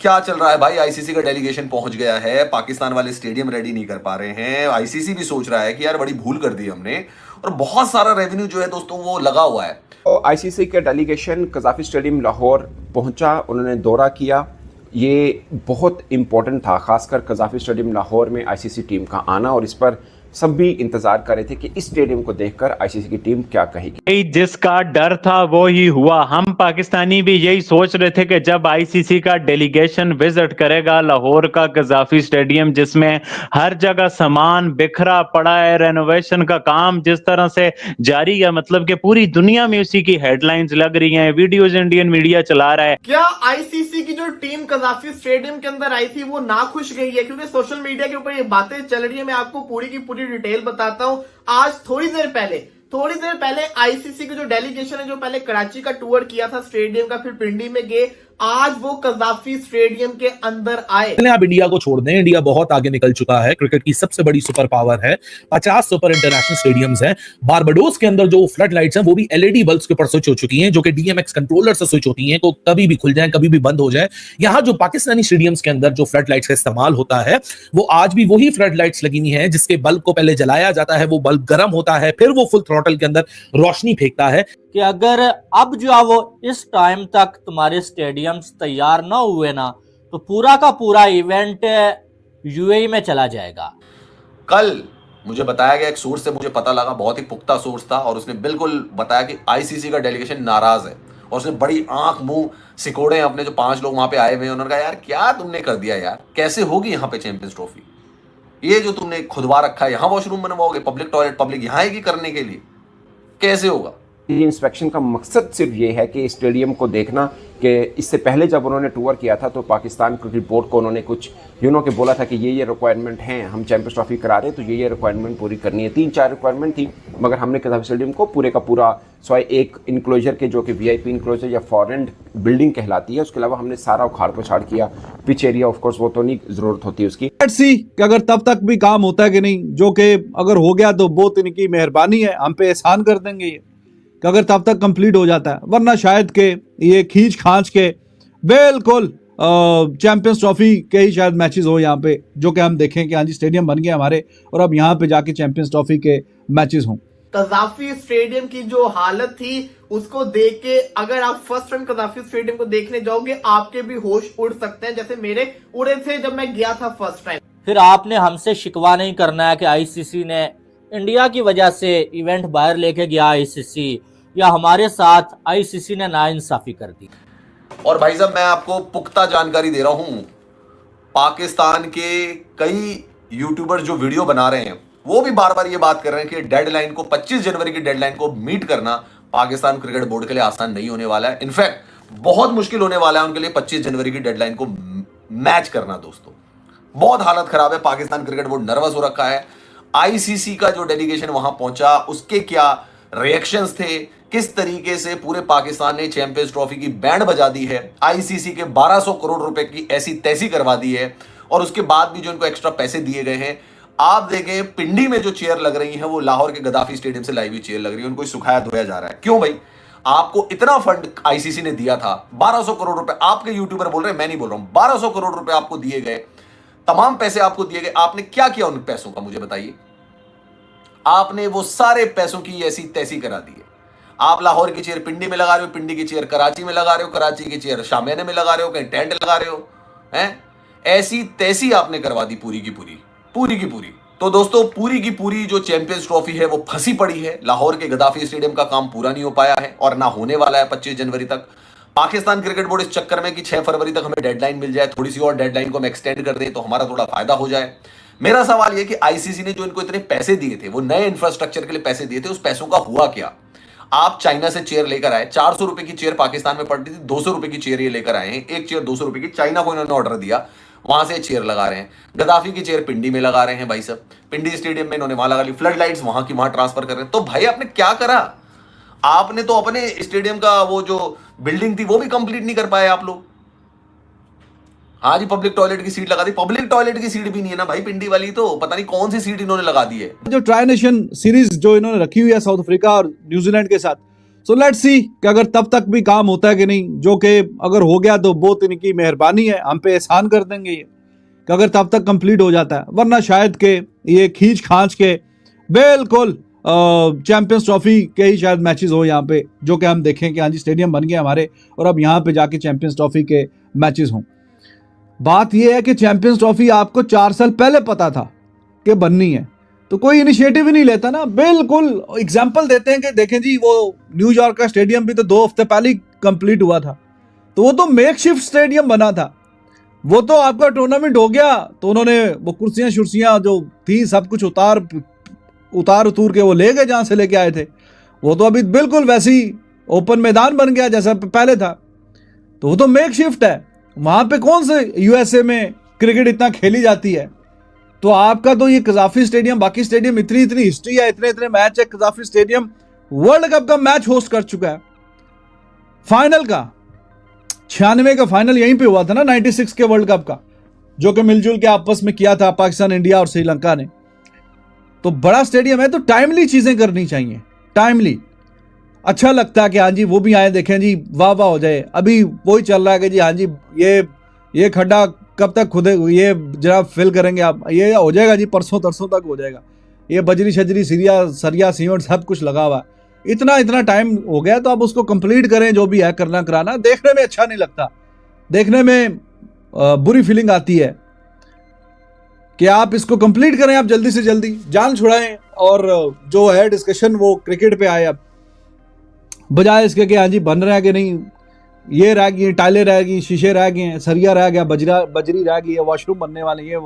क्या चल रहा है भाई? आईसीसी का डेलीगेशन पहुंच गया है, पाकिस्तान वाले स्टेडियम रेडी नहीं कर पा रहे हैं। आईसीसी भी सोच रहा है कि यार बड़ी भूल कर दी हमने, और बहुत सारा रेवेन्यू जो है दोस्तों वो लगा हुआ है। तो आईसीसी का डेलीगेशन कज़ाफ़ी स्टेडियम लाहौर पहुंचा, उन्होंने दौरा किया। ये बहुत इम्पोर्टेंट था, खासकर कज़ाफ़ी स्टेडियम लाहौर में आईसीसी टीम का आना, और इस पर सब भी इंतजार कर रहे थे कि इस स्टेडियम को देखकर आईसीसी की टीम क्या कहेगी। जिसका डर था वो ही हुआ। हम पाकिस्तानी भी यही सोच रहे थे कि जब आईसीसी का डेलीगेशन विजिट करेगा लाहौर का कज़ाफ़ी स्टेडियम, जिसमें हर जगह सामान बिखरा पड़ा है, रेनोवेशन का काम जिस तरह से जारी है, मतलब कि पूरी दुनिया में उसी की हेडलाइंस लग रही हैं, वीडियोज इंडियन मीडिया चला रहा है। क्या आईसीसी की जो टीम कज़ाफ़ी स्टेडियम के अंदर आई थी वो ना खुश गई है? क्योंकि सोशल मीडिया के ऊपर ये बातें चल रही है। मैं आपको पूरी की पूरी डिटेल बताता हूं। आज थोड़ी देर पहले आईसीसी के जो डेलीगेशन है, जो पहले कराची का टूर किया था स्टेडियम का, फिर पिंडी में गए, आज वो कज़ाफ़ी स्टेडियम के अंदर आए। आप इंडिया को छोड़ दें, इंडिया बहुत आगे निकल चुका है, क्रिकेट की सबसे बड़ी सुपर पावर है, 50 सुपर इंटरनेशनल स्टेडियम्स हैं। बारबाडोस के अंदर जो फ्लड लाइट्स हैं वो भी एलईडी बल्ब्स के ऊपर स्विच हो चुकी हैं, जो कि डीएमएक्स कंट्रोलर से स्विच होती हैं, को कभी भी खुल जाए कभी भी बंद हो जाए। यहाँ जो पाकिस्तानी स्टेडियम्स के अंदर जो फ्लड लाइट्स का इस्तेमाल होता है, वो आज भी वही फ्लड लाइट्स लगी हुई हैं, जिसके बल्ब को पहले जलाया जाता है, वो बल्ब गर्म होता है, फिर वो फुल थ्रॉटल के अंदर रोशनी फेंकता है। कि अगर अब जो है वो इस टाइम तक तुम्हारे स्टेडियम्स तैयार ना हुए ना, तो पूरा का पूरा इवेंट यूएई में चला जाएगा। कल मुझे बताया गया, एक सोर्स से मुझे पता लगा, बहुत ही पुख्ता सोर्स था, और उसने बिल्कुल बताया कि आईसीसी का डेलीगेशन नाराज है, और उसने बड़ी आंख मुंह सिकोड़े अपने जो 5 लोग वहां पे आए हुए हैं, उन्होंने कहा यार क्या तुमने कर दिया यार, कैसे होगी यहाँ पे चैंपियंस ट्रॉफी? ये जो तुमने खुदवा रखा है, यहाँ वॉशरूम बनवाओगे, पब्लिक टॉयलेट पब्लिक यहाँ आएगी करने के लिए, कैसे होगा? ये इंस्पेक्शन का मकसद सिर्फ ये है कि स्टेडियम को देखना, कि इससे पहले जब उन्होंने टूर किया था तो पाकिस्तान क्रिकेट बोर्ड को उन्होंने कुछ के बोला था कि ये रिक्वायरमेंट हैं, हम चैंपियंस ट्रॉफी करा रहे हैं तो ये रिक्वायरमेंट पूरी करनी है। 3-4 रिक्वायरमेंट थी, मगर हमने कज़ाफ़ी स्टेडियम को पूरे का पूरा सॉरी एक इंक्लोजर के, जो कि वीआईपी इंक्लोजर या फॉरेन बिल्डिंग कहलाती है, उसके अलावा हमने सारा उखाड़ पछाड़ किया। पिच एरिया ऑफ कोर्स वो तो नहीं ज़रूरत होती उसकी। लेट्स सी कि अगर तब तक भी काम होता है कि नहीं, जो कि अगर हो गया तो बहुत इनकी मेहरबानी है, हम पे एहसान कर देंगे ये कि अगर तब तक कंप्लीट हो जाता है, वरना शायद के ये खींच खांच के बिल्कुल चैंपियंस ट्रॉफी के ही शायद मैचेस हो यहाँ पे, जो कि हम देखें कि हाँ जी स्टेडियम बन गया हमारे, और अब यहाँ पे जाके चैंपियंस ट्रॉफी के मैचेस हों। कज़ाफ़ी स्टेडियम की जो हालत थी उसको देख के अगर आप फर्स्ट टाइम कज़ाफ़ी स्टेडियम को देखने जाओगे, आपके भी होश उड़ सकते हैं, जैसे मेरे उड़े थे जब मैं गया था फर्स्ट टाइम। फिर आपने हमसे शिकवा नहीं करना है कि आईसीसी ने इंडिया की वजह से इवेंट बाहर लेके गया आईसीसी, या हमारे साथ आईसीसी ने नाइंसाफी कर दी। और भाई साहब मैं आपको पुख्ता जानकारी दे रहा हूं, पाकिस्तान के कई यूट्यूबर जो वीडियो बना रहे हैं वो भी बार बार ये बात कर रहे हैं कि डेडलाइन को 25 जनवरी की डेडलाइन को मीट करना पाकिस्तान क्रिकेट बोर्ड के लिए आसान नहीं होने वाला है। इनफैक्ट बहुत मुश्किल होने वाला है उनके लिए 25 जनवरी की डेडलाइन को मैच करना। दोस्तों बहुत हालत खराब है, पाकिस्तान क्रिकेट बोर्ड नर्वस हो रखा है। आईसीसी का जो डेलीगेशन वहां पहुंचा उसके क्या रिएक्शंस थे, किस तरीके से पूरे पाकिस्तान ने चैंपियंस ट्रॉफी की बैंड बजा दी है, आईसीसी के 1200 करोड़ रुपए की ऐसी तैसी करवा दी है, और उसके बाद भी जो इनको एक्स्ट्रा पैसे दिए गए हैं। आप देखें पिंडी में जो चेयर लग रही है वो लाहौर के गद्दाफी स्टेडियम से लाई हुई चेयर लग रही है, उनको सुखाया धोया जा रहा है। क्यों भाई? आपको इतना फंड आईसीसी ने दिया था, 1200 करोड़ रुपए, आपके यूट्यूबर बोल रहे हैं, मैं नहीं बोल रहा हूं, 1200 करोड़ रुपए आपको दिए गए, तमाम पैसे आपको दिए गए, आपने क्या किया उन पैसों का मुझे बताइए? आपने वो सारे पैसों की ऐसी तैसी करा दी है। आप लाहौर की चेयर पिंडी में लगा रहे हो, पिंडी की चेयर कराची में लगा रहे हो, कराची की चेयर शामियाने में लगा रहे हो, कहीं टेंट लगा रहे हो, हैं? ऐसी तैसी आपने करवा दी पूरी की पूरी। तो दोस्तों पूरी की पूरी जो चैंपियंस ट्रॉफी है वो फंसी पड़ी है। लाहौर के गद्दाफी स्टेडियम का काम पूरा नहीं हो पाया है और ना होने वाला है 25 जनवरी तक। पाकिस्तान क्रिकेट बोर्ड इस चक्कर में कि 6 फरवरी तक हमें डेडलाइन मिल जाए, थोड़ी सी और डेडलाइन को हम एक्सटेंड कर दें तो हमारा थोड़ा फायदा हो जाए। मेरा सवाल यह कि आईसीसी ने जो इनको इतने पैसे दिए थे, वो नए इंफ्रास्ट्रक्चर के लिए पैसे दिए थे, उस पैसों का हुआ क्या? आप चाइना से चेयर लेकर आए, 400 रुपए की चेयर पाकिस्तान में पड़ती थी, 200 रुपए की चेयर ये लेकर आए हैं, एक चेयर 200 रुपए की, चाइना को इन्होंने ऑर्डर दिया, वहां से चेयर लगा रहे हैं। गद्दाफी की चेयर पिंडी में लगा रहे हैं भाई साहब, पिंडी स्टेडियम में इन्होंने वहां लगा ली, फ्लड लाइट्स वहां की वहां ट्रांसफर कर रहे हैं। तो भाई आपने क्या करा? आपने तो अपने स्टेडियम का वो जो बिल्डिंग थी वो भी कंप्लीट नहीं कर पाए आप लोग। हाँ जी, पब्लिक टॉयलेट की सीट लगा दी, पब्लिक टॉयलेट की सीट भी नहीं है ना भाई पिंडी वाली, तो पता नहीं कौन सी सीट इन्होंने लगा दी है। जो ट्राई नेशन सीरीज जो इन्होंने रखी हुई है साउथ अफ्रीका और न्यूजीलैंड के साथ, सो लेट्स सी कि अगर तब तक भी काम होता है कि नहीं, जो कि अगर हो गया तो बहुत इनकी मेहरबानी है, हम पे एहसान कर देंगे ये कि अगर तब तक कंप्लीट हो जाता है, वरना शायद के ये खींच खांच के बिल्कुल चैंपियंस ट्रॉफी के ही शायद मैचेस हो यहाँ पे, जो कि हम देखें कि हाँ जी स्टेडियम बन गए हमारे और अब यहाँ पे जाके चैंपियंस ट्रॉफी के मैचेस हों। बात यह है कि चैंपियंस ट्रॉफी आपको 4 साल पहले पता था कि बननी है, तो कोई इनिशिएटिव ही नहीं लेता ना। बिल्कुल एग्जांपल देते हैं कि देखें जी वो न्यूयॉर्क का स्टेडियम भी तो 2 हफ्ते पहले ही कंप्लीट हुआ था, तो वो तो मेकशिफ्ट स्टेडियम बना था, वो तो आपका टूर्नामेंट हो गया तो उन्होंने वो कुर्सियां शुर्सियां जो थी सब कुछ उतार के वो ले गए जहां से लेके आए थे, वो तो अभी बिल्कुल वैसी ओपन मैदान बन गया जैसा पहले था, तो वो तो मेकशिफ्ट है। वहां पे कौन से यूएसए में क्रिकेट इतना खेली जाती है, तो आपका तो ये कजाफी स्टेडियम, बाकी स्टेडियम इतनी हिस्ट्री है, इतने मैच है। कजाफी स्टेडियम वर्ल्ड कप का मैच होस्ट कर चुका है, फाइनल का 96 का फाइनल यहीं पे हुआ था ना, 96 के वर्ल्ड कप का, जो कि मिलजुल के आपस में किया था पाकिस्तान, इंडिया और श्रीलंका ने। तो बड़ा स्टेडियम है, तो टाइमली चीजें करनी चाहिए, टाइमली। अच्छा लगता है कि हाँ जी वो भी आए, देखें जी वाह वाह हो जाए। अभी वही चल रहा है कि जी हाँ जी ये खड्डा कब तक खुदे, ये जरा फिल करेंगे आप, ये हो जाएगा जी परसों तरसों तक हो जाएगा, ये बजरी शजरी सरिया सीमेंट सब कुछ लगा हुआ है, इतना टाइम हो गया, तो अब उसको कंप्लीट करें, जो भी है करना कराना। देखने में अच्छा नहीं लगता, देखने में बुरी फीलिंग आती है कि आप इसको कंप्लीट करें, आप जल्दी से जल्दी जान छुड़ाएं और जो है डिस्कशन वो क्रिकेट पे आए, अब बजाय इसके कि हाँ जी बन रहा है कि नहीं, ये रह गई, टाइलें रह गई, शीशे रह गए हैं, सरिया रह गया, बजरी रह गई है, वॉशरूम बनने वाले, ये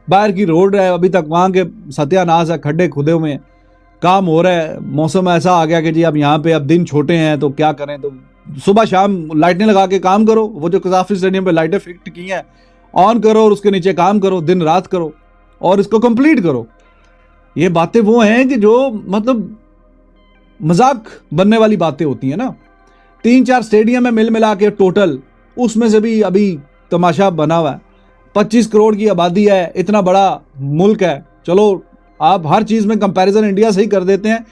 बाहर की रोड है, अभी तक वहाँ के सत्यानाश है, खड्डे खुदे हुए हैं, काम हो रहा है। मौसम ऐसा आ गया कि जी अब यहाँ पे अब दिन छोटे हैं तो क्या करें, तो सुबह शाम लाइटें लगा के काम करो, वो जो कजाफी स्टेडियम पे लाइटें फिट की हैं ऑन करो और उसके नीचे काम करो, दिन रात करो और इसको कंप्लीट करो। ये बातें वो हैं कि जो मतलब मजाक बनने वाली बातें होती हैं ना। 3-4 स्टेडियम है मिल मिला के टोटल, उसमें से भी अभी तमाशा बना हुआ है। 25 करोड़ की आबादी है, इतना बड़ा मुल्क है, चलो आप हर चीज़ में कंपैरिजन इंडिया से ही कर देते हैं,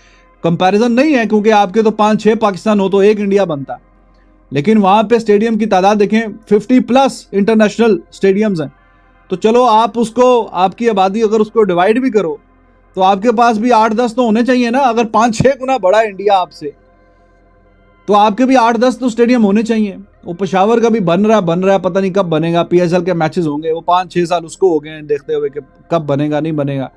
कंपैरिजन नहीं है क्योंकि आपके तो 5-6 पाकिस्तान हो तो एक इंडिया बनता है, लेकिन वहाँ पे स्टेडियम की तादाद देखें 50+ इंटरनेशनल स्टेडियम्स हैं। तो चलो आप उसको, आपकी आबादी अगर उसको डिवाइड भी करो तो आपके पास भी 8-10 तो होने चाहिए ना। अगर 5-6 गुना बड़ा इंडिया आपसे, तो आपके भी 8-10 तो स्टेडियम होने चाहिए। वो पेशावर का भी बन रहा है, पता नहीं कब बनेगा, PSL के मैचेस होंगे, वो 5-6 साल उसको हो गए हैं देखते हुए कि कब बनेगा नहीं बनेगा।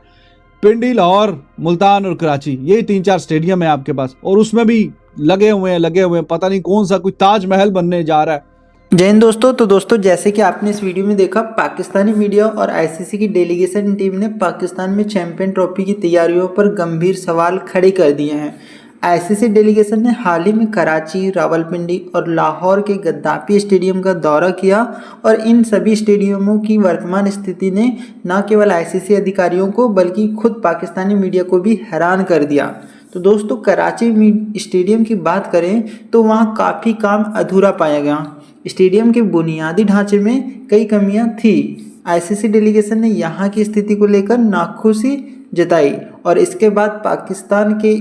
पिंडी, लाहौर, मुल्तान और कराची, यही 3-4 स्टेडियम है आपके पास, और उसमें भी लगे हुए हैं, पता नहीं कौन सा कोई ताजमहल बनने जा रहा है। जय हिंद दोस्तों। तो दोस्तों जैसे कि आपने इस वीडियो में देखा, पाकिस्तानी मीडिया और आईसीसी की डेलीगेशन टीम ने पाकिस्तान में चैंपियन ट्रॉफी की तैयारियों पर गंभीर सवाल खड़े कर दिए हैं। आईसीसी डेलीगेशन ने हाल ही में कराची, रावलपिंडी और लाहौर के गद्दाफी स्टेडियम का दौरा किया और इन सभी स्टेडियमों की वर्तमान स्थिति ने न केवल आईसीसी अधिकारियों को बल्कि खुद पाकिस्तानी मीडिया को भी हैरान कर दिया। तो दोस्तों कराची स्टेडियम की बात करें तो वहाँ काफ़ी काम अधूरा पाया गया। स्टेडियम के बुनियादी ढांचे में कई कमियां थी। आईसीसी डेलीगेशन ने यहां की स्थिति को लेकर नाखुशी जताई और इसके बाद पाकिस्तान के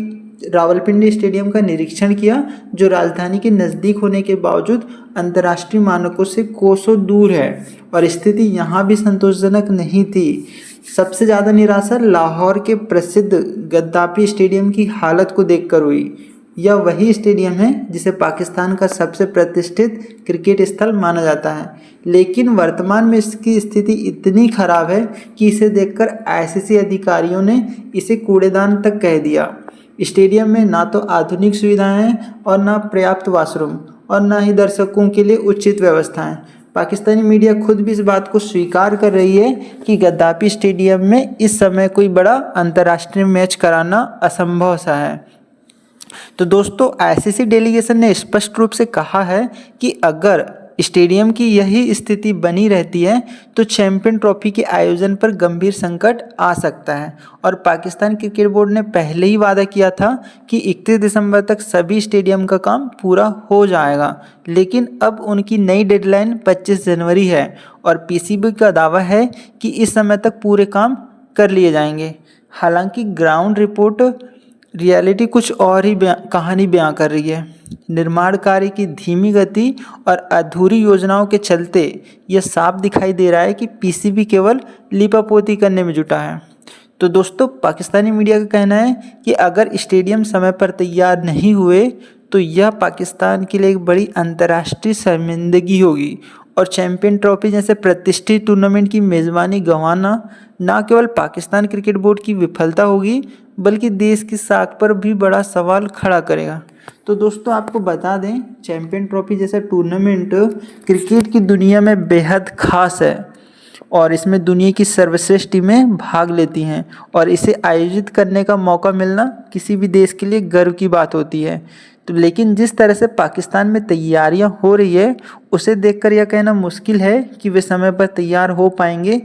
रावलपिंडी स्टेडियम का निरीक्षण किया, जो राजधानी के नज़दीक होने के बावजूद अंतर्राष्ट्रीय मानकों से कोसों दूर है और स्थिति यहां भी संतोषजनक नहीं थी। सबसे ज़्यादा निराशा लाहौर के प्रसिद्ध गद्दाफी स्टेडियम की हालत को देखकर हुई। यह वही स्टेडियम है जिसे पाकिस्तान का सबसे प्रतिष्ठित क्रिकेट स्थल माना जाता है, लेकिन वर्तमान में इसकी स्थिति इतनी खराब है कि इसे देखकर आईसीसी अधिकारियों ने इसे कूड़ेदान तक कह दिया। स्टेडियम में ना तो आधुनिक सुविधाएं हैं और ना पर्याप्त वॉशरूम और ना ही दर्शकों के लिए उचित व्यवस्थाएं। पाकिस्तानी मीडिया खुद भी इस बात को स्वीकार कर रही है कि गद्दाफी स्टेडियम में इस समय कोई बड़ा अंतर्राष्ट्रीय मैच कराना असंभव सा है। तो दोस्तों आईसीसी डेलीगेशन ने स्पष्ट रूप से कहा है कि अगर स्टेडियम की यही स्थिति बनी रहती है तो चैंपियन ट्रॉफी के आयोजन पर गंभीर संकट आ सकता है। और पाकिस्तान क्रिकेट बोर्ड ने पहले ही वादा किया था कि 31 दिसंबर तक सभी स्टेडियम का काम पूरा हो जाएगा, लेकिन अब उनकी नई डेडलाइन 25 जनवरी है और पीसीबी का दावा है कि इस समय तक पूरे काम कर लिए जाएंगे। हालांकि ग्राउंड रिपोर्ट रियलिटी कुछ और ही कहानी बयां कर रही है। निर्माण कार्य की धीमी गति और अधूरी योजनाओं के चलते यह साफ दिखाई दे रहा है कि पीसीबी केवल लीपापोती करने में जुटा है। तो दोस्तों, पाकिस्तानी मीडिया का कहना है कि अगर स्टेडियम समय पर तैयार नहीं हुए तो यह पाकिस्तान के लिए एक बड़ी अंतर्राष्ट्रीय शर्मिंदगी होगी और चैंपियन ट्रॉफी जैसे प्रतिष्ठित टूर्नामेंट की मेज़बानी गंवाना न केवल पाकिस्तान क्रिकेट बोर्ड की विफलता होगी बल्कि देश की साख पर भी बड़ा सवाल खड़ा करेगा। तो दोस्तों, आपको बता दें, चैंपियन ट्रॉफी जैसा टूर्नामेंट क्रिकेट की दुनिया में बेहद खास है और इसमें दुनिया की सर्वश्रेष्ठ टीमें भाग लेती हैं और इसे आयोजित करने का मौका मिलना किसी भी देश के लिए गर्व की बात होती है। तो लेकिन जिस तरह से पाकिस्तान में तैयारियां हो रही है उसे देखकर यह कहना मुश्किल है कि वे समय पर तैयार हो पाएंगे।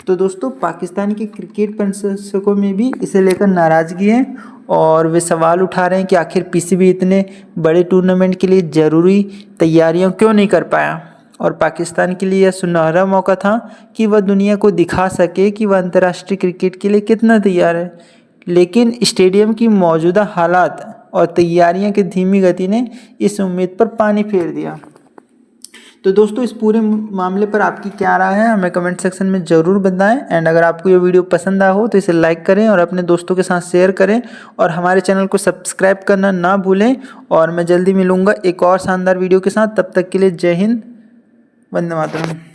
तो दोस्तों, पाकिस्तान के क्रिकेट प्रशंसकों में भी इसे लेकर नाराज़गी है और वे सवाल उठा रहे हैं कि आखिर पीसीबी इतने बड़े टूर्नामेंट के लिए ज़रूरी तैयारियां क्यों नहीं कर पाया और पाकिस्तान के लिए यह सुनहरा मौका था कि वह दुनिया को दिखा सके कि वह अंतर्राष्ट्रीय क्रिकेट के लिए कितना तैयार है। लेकिन स्टेडियम की मौजूदा हालात और तैयारियों की धीमी गति ने इस उम्मीद पर पानी फेर दिया। तो दोस्तों, इस पूरे मामले पर आपकी क्या राय है हमें कमेंट सेक्शन में ज़रूर बताएं। एंड अगर आपको ये वीडियो पसंद आया हो तो इसे लाइक करें और अपने दोस्तों के साथ शेयर करें और हमारे चैनल को सब्सक्राइब करना ना भूलें। और मैं जल्दी मिलूँगा एक और शानदार वीडियो के साथ। तब तक के लिए जय हिंद, वंदे मातरम।